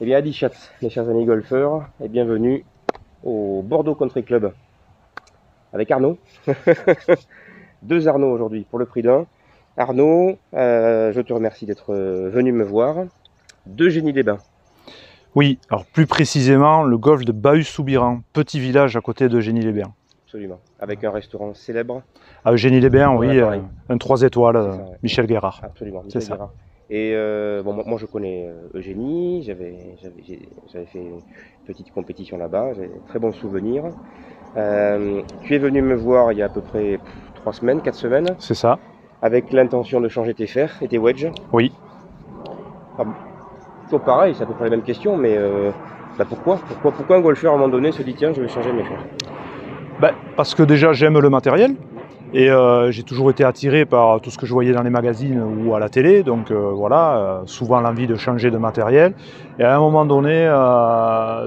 Eh bien, Adi Schatz, mes chers amis golfeurs, et bienvenue au Bordeaux Country Club avec Arnaud. Deux Arnaud aujourd'hui pour le prix d'un. Arnaud, je te remercie d'être venu me voir. De Génie-les-Bains. Oui, alors plus précisément le golf de Bahus-Soubiran, petit village à côté de Génie-les-Bains. Absolument. Avec un restaurant célèbre. Génie-les-Bains, Ouais, oui, pareil. un 3 étoiles, C'est ça, ouais. Michel Guérard. Absolument, C'est Michel ça. Guérard. Et bon, moi je connais Eugénie, j'avais fait une petite compétition là-bas, j'ai de très bons souvenirs. Tu es venu me voir il y a à peu près 3 semaines, 4 semaines, C'est ça, avec l'intention de changer tes fers et tes wedges. oui. Toujours pareil, c'est à peu près la même question, mais pourquoi un golfeur à un moment donné se dit tiens, je vais changer mes fers? Parce que déjà j'aime le matériel et j'ai toujours été attiré par tout ce que je voyais dans les magazines ou à la télé, donc voilà, souvent l'envie de changer de matériel. Et à un moment donné,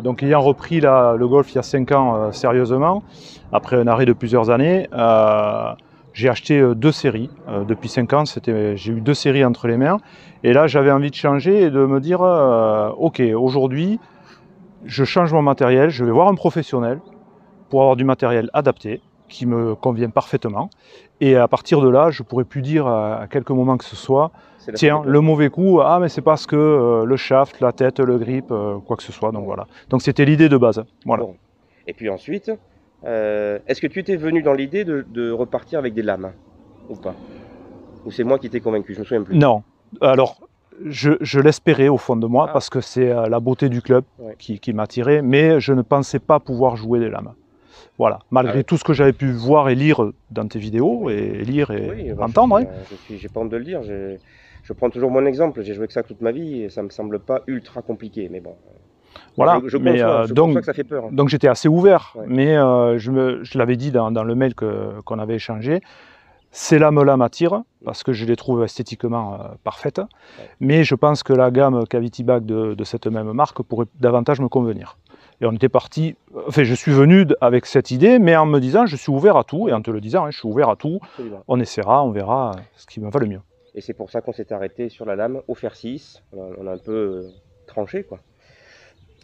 donc ayant repris le golf il y a 5 ans sérieusement, après un arrêt de plusieurs années, j'ai acheté 2 séries. Depuis 5 ans, j'ai eu 2 séries entre les mains. Et là, j'avais envie de changer et de me dire, ok, aujourd'hui, je change mon matériel, je vais voir un professionnel pour avoir du matériel adapté, qui me convient parfaitement. Et à partir de là, je pourrais plus dire à quelques moments que ce soit, tiens, le mauvais coup, ah mais c'est parce que le shaft, la tête, le grip, quoi que ce soit. Donc voilà. Donc c'était l'idée de base. Voilà. Bon. Et puis ensuite, est-ce que tu étais venu dans l'idée de repartir avec des lames ou pas? Ou c'est moi qui t'ai convaincu? Je me souviens plus. Non. Alors, je l'espérais au fond de moi, parce que c'est la beauté du club qui m'attirait, mais je ne pensais pas pouvoir jouer des lames. Voilà, malgré tout ce que j'avais pu voir et lire dans tes vidéos, et lire et entendre. J'ai pas honte de le dire, je prends toujours mon exemple, j'ai joué que ça toute ma vie et ça me semble pas ultra compliqué, mais bon. Voilà, je conçois que ça fait peur. Hein. Donc j'étais assez ouvert, mais je l'avais dit dans le mail qu'on avait échangé, ces lames-là m'attirent, parce que je les trouve esthétiquement parfaites, mais je pense que la gamme Cavity Bag de cette même marque pourrait davantage me convenir. Et on était parti, enfin je suis venu avec cette idée, mais en me disant je suis ouvert à tout, et en te le disant, je suis ouvert à tout. Absolument. On essaiera, on verra ce qui me va le mieux. Et c'est pour ça qu'on s'est arrêté sur la lame au fer 6, on a un peu tranché quoi.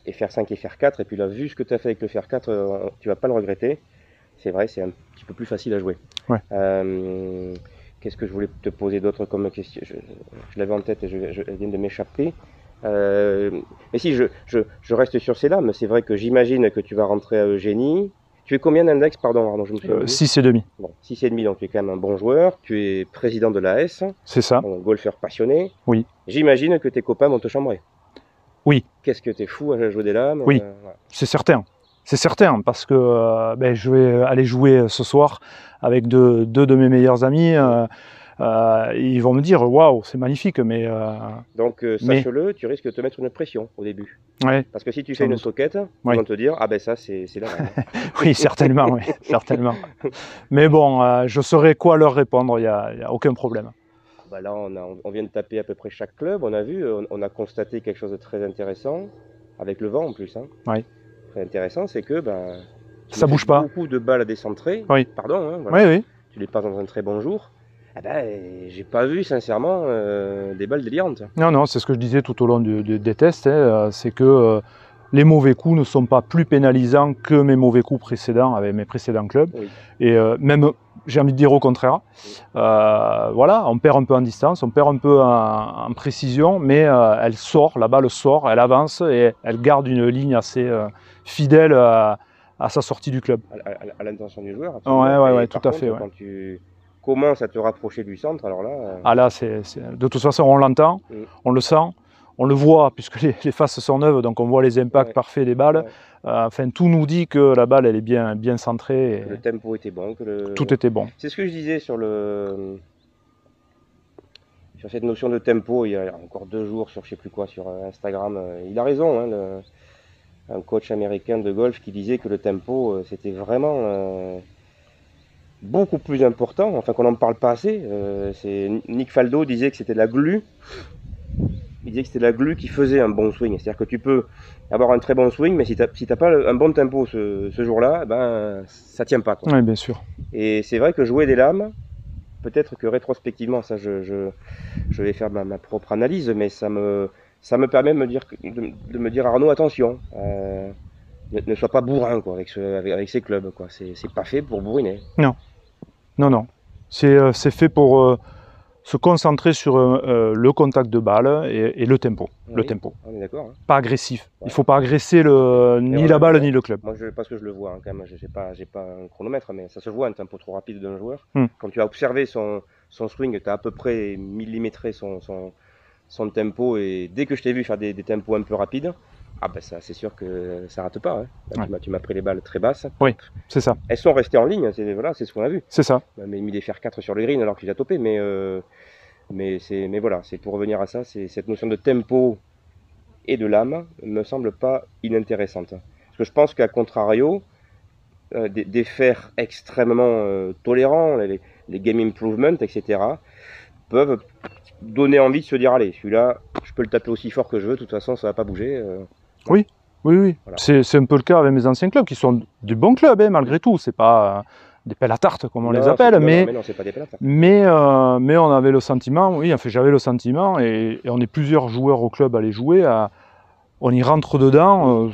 Et fer 5 et fer 4, et puis là vu ce que tu as fait avec le fer 4, tu vas pas le regretter. C'est vrai, c'est un petit peu plus facile à jouer. Ouais. Qu'est-ce que je voulais te poser d'autre comme question? Je l'avais en tête et elle vient de m'échapper. Mais si je reste sur ces lames, c'est vrai que j'imagine que tu vas rentrer à Eugénie. Tu es combien d'index, pardon, Arnaud, je me souviens 6,5. Bon, 6,5, donc tu es quand même un bon joueur. Tu es président de l'AS. C'est ça. Un golfeur passionné. Oui. J'imagine que tes copains vont te chambrer. Oui. Qu'est-ce que tu es fou à jouer des lames? Oui, c'est certain. C'est certain, parce que je vais aller jouer ce soir avec deux de mes meilleurs amis. Ils vont me dire waouh, c'est magnifique, mais. Donc sache-le, tu risques de te mettre une pression au début. Ouais. Parce que si tu fais une soquette, ils vont te dire ah ben ça c'est là. Oui, certainement, oui, certainement. Mais bon, je saurai quoi leur répondre, il y a aucun problème. Bah là on vient de taper à peu près chaque club, on a vu, on a constaté quelque chose de très intéressant avec le vent en plus. Hein. Oui. Très intéressant, c'est que ça bouge pas. Beaucoup de balles à décentrer. Oui. Pardon. Hein, voilà. Oui. Tu les passes dans un très bon jour. J'ai pas vu sincèrement des balles délirantes. Non, c'est ce que je disais tout au long des tests, c'est que les mauvais coups ne sont pas plus pénalisants que mes mauvais coups précédents avec mes précédents clubs. Oui. Et même, j'ai envie de dire au contraire, voilà, on perd un peu en distance, on perd un peu en précision, mais elle sort, la balle sort, elle avance et elle garde une ligne assez fidèle à sa sortie du club. À l'intention du joueur. Oui, tout à fait. Quand tu commences à te rapprocher du centre, alors là... Ah là, de toute façon, on l'entend, on le sent, on le voit, puisque les faces sont neuves, donc on voit les impacts parfaits des balles. Enfin, tout nous dit que la balle, elle est bien centrée. Et le tempo était bon. Tout était bon. C'est ce que je disais sur cette notion de tempo, il y a encore 2 jours, sur je sais plus quoi, sur Instagram. Il a raison, hein, un coach américain de golf qui disait que le tempo, c'était vraiment... beaucoup plus important, enfin qu'on n'en parle pas assez. Nick Faldo disait que c'était la glu. Il disait que c'était la glu qui faisait un bon swing. C'est-à-dire que tu peux avoir un très bon swing, mais si tu n'as pas un bon tempo ce jour-là, ça tient pas. Quoi. Oui, bien sûr. Et c'est vrai que jouer des lames, peut-être que rétrospectivement, ça je vais faire ma propre analyse, mais ça me ça me permet de me dire Arnaud, attention, ne sois pas bourrin quoi, avec ces clubs. C'est pas fait pour bourriner. Non, non, non. C'est fait pour se concentrer sur le contact de balle et le tempo. Oui, le tempo. On est d'accord. Hein. Pas agressif. Ouais. Il ne faut pas agresser ni la balle ni le club. Moi, parce que je le vois, hein, quand même, j'ai pas un chronomètre, mais ça se voit un tempo trop rapide d'un joueur. Hmm. Quand tu as observé son swing, tu as à peu près millimétré son tempo, et dès que je t'ai vu faire des tempos un peu rapides, ah ben ça, c'est sûr que ça rate pas. Hein. Là, ouais. Tu m'as pris les balles très basses. Oui, c'est ça. Elles sont restées en ligne, c'est ce qu'on a vu. C'est ça. On a mis des fer 4 sur le green alors que tu as topé, mais voilà, c'est pour revenir à ça, c'est cette notion de tempo et de lame me semble pas inintéressante. Parce que je pense qu'à contrario, des fers extrêmement tolérants, les game improvement, etc., peuvent donner envie de se dire allez, celui-là, je peux le taper aussi fort que je veux, de toute façon, ça va pas bouger. Oui. Voilà. C'est un peu le cas avec mes anciens clubs, qui sont des bons clubs, hein, malgré tout. C'est pas des pelles à tarte, comme on les appelle, mais c'est pas des pelles à tarte. Mais on avait le sentiment, oui, enfin j'avais le sentiment, et on est plusieurs joueurs au club à les jouer, on y rentre dedans,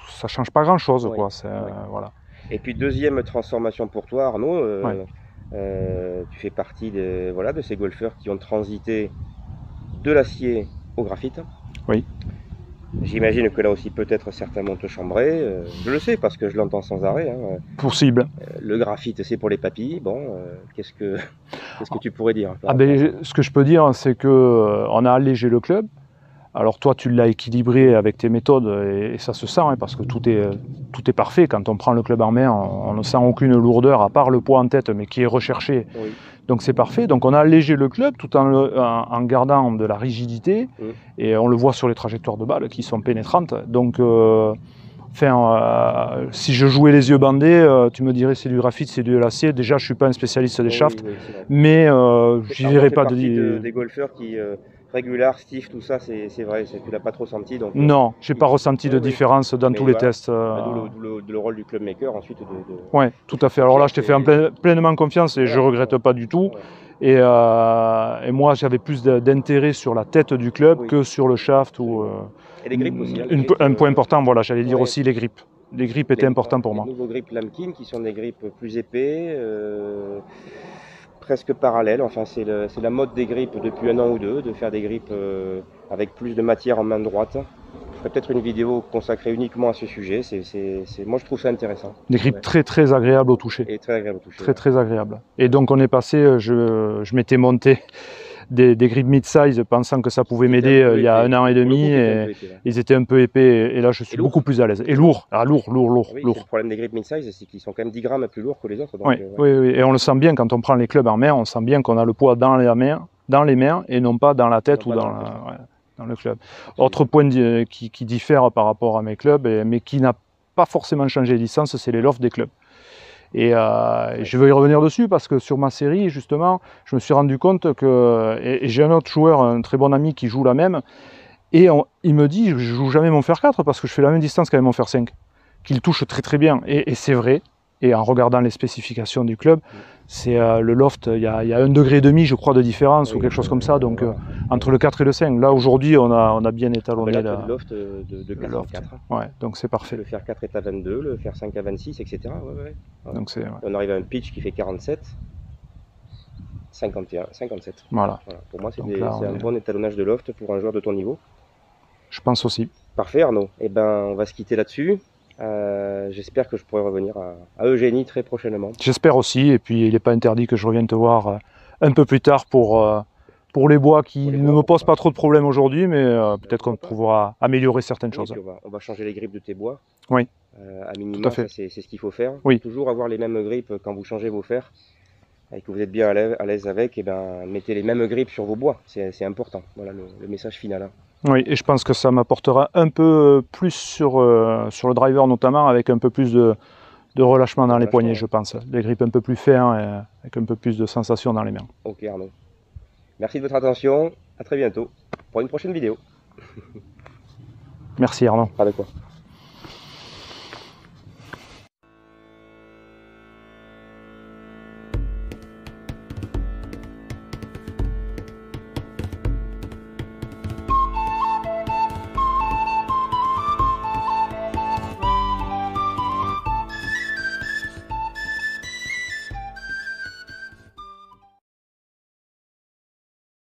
ça change pas grand-chose, quoi. Voilà. Et puis deuxième transformation pour toi, Arnaud, tu fais partie de ces golfeurs qui ont transité de l'acier au graphite. Oui. J'imagine que là aussi peut-être certains vont te chambrer, je le sais parce que je l'entends sans arrêt. Hein. Possible. Le graphite c'est pour les papilles, bon, qu'est-ce que tu pourrais dire? Ce que je peux dire, c'est qu'on a allégé le club. Alors toi tu l'as équilibré avec tes méthodes et ça se sent, hein, parce que tout est parfait. Quand on prend le club en main, on ne sent aucune lourdeur à part le poids en tête, mais qui est recherché. Oui. Donc c'est parfait. Donc on a allégé le club tout en gardant de la rigidité, et on le voit sur les trajectoires de balles qui sont pénétrantes. Donc si je jouais les yeux bandés, tu me dirais c'est du graphite, c'est du l'acier. Déjà je suis pas un spécialiste des shafts, mais j'y verrais pas des golfeurs qui régular, stiff, tout ça, c'est vrai, tu l'as pas trop senti. Donc, non, j'ai pas ressenti de différence dans tous les tests. D'où le rôle du club maker ensuite. Oui, tout à fait. Alors là, je t'ai fait pleinement confiance et je regrette pas du tout. Ouais. Et moi, j'avais plus d'intérêt sur la tête du club que sur le shaft. Et les grips aussi. Un point important, voilà, j'allais dire aussi les grips. Les grips étaient importants pour moi. Les nouveaux grips Lamkin qui sont des grips plus épais. Presque parallèle, enfin c'est la mode des grips depuis un an ou deux, de faire des grips avec plus de matière en main droite. Je ferai peut-être une vidéo consacrée uniquement à ce sujet, moi je trouve ça intéressant. Des grips très très agréables au toucher. Et très agréable au toucher. Très très agréable. Et donc on est passé, je m'étais monté des grips mid-size pensant que ça pouvait m'aider il y a un an et demi, et ils étaient un peu épais, et là je suis beaucoup plus à l'aise. Et lourd, lourd. Oui, le problème des grips mid-size, c'est qu'ils sont quand même 10 grammes plus lourds que les autres. Donc, oui, et on le sent bien quand on prend les clubs en main, on sent bien qu'on a le poids dans les mains et non pas dans la tête ou dans le club. Autre point qui diffère par rapport à mes clubs, mais qui n'a pas forcément changé de licence, c'est les lofts des clubs. Et je vais y revenir dessus parce que sur ma série, justement, je me suis rendu compte que, et j'ai un autre joueur, un très bon ami qui joue la même, et il me dit, je joue jamais mon fer 4 parce que je fais la même distance qu'avec mon fer 5, qu'il touche très très bien, et c'est vrai. Et en regardant les spécifications du club, c'est le loft, il y a 1,5 degré, je crois, de différence, ou quelque chose comme ça, donc entre le 4 et le 5. Là, aujourd'hui, on a bien étalonné le loft de 4 à 4. Ouais, donc c'est parfait. Le fer 4 est à 22, le fer 5 à 26, etc. Donc on arrive à un pitch qui fait 47, 51, 57. Voilà. Pour moi, c'est un bon étalonnage de loft pour un joueur de ton niveau. Je pense aussi. Parfait, Arnaud. Eh ben, on va se quitter là-dessus. J'espère que je pourrai revenir à Eugénie très prochainement. J'espère aussi, et puis il n'est pas interdit que je revienne te voir un peu plus tard pour les bois qui ne me posent pas trop de problèmes aujourd'hui, mais peut-être qu'on pourra améliorer certaines choses. On va changer les grippes de tes bois. Oui, à minimum, c'est ce qu'il faut faire. Oui. Toujours avoir les mêmes grippes quand vous changez vos fers, et que vous êtes bien à l'aise avec, et ben, mettez les mêmes grippes sur vos bois, c'est important. Voilà le message final. Hein. Oui, et je pense que ça m'apportera un peu plus sur le driver notamment, avec un peu plus de relâchement dans les poignets, je pense. Des grippes un peu plus fins, et avec un peu plus de sensation dans les mains. Ok Arnaud. Merci de votre attention, à très bientôt pour une prochaine vidéo. Merci Arnaud. Pas de quoi.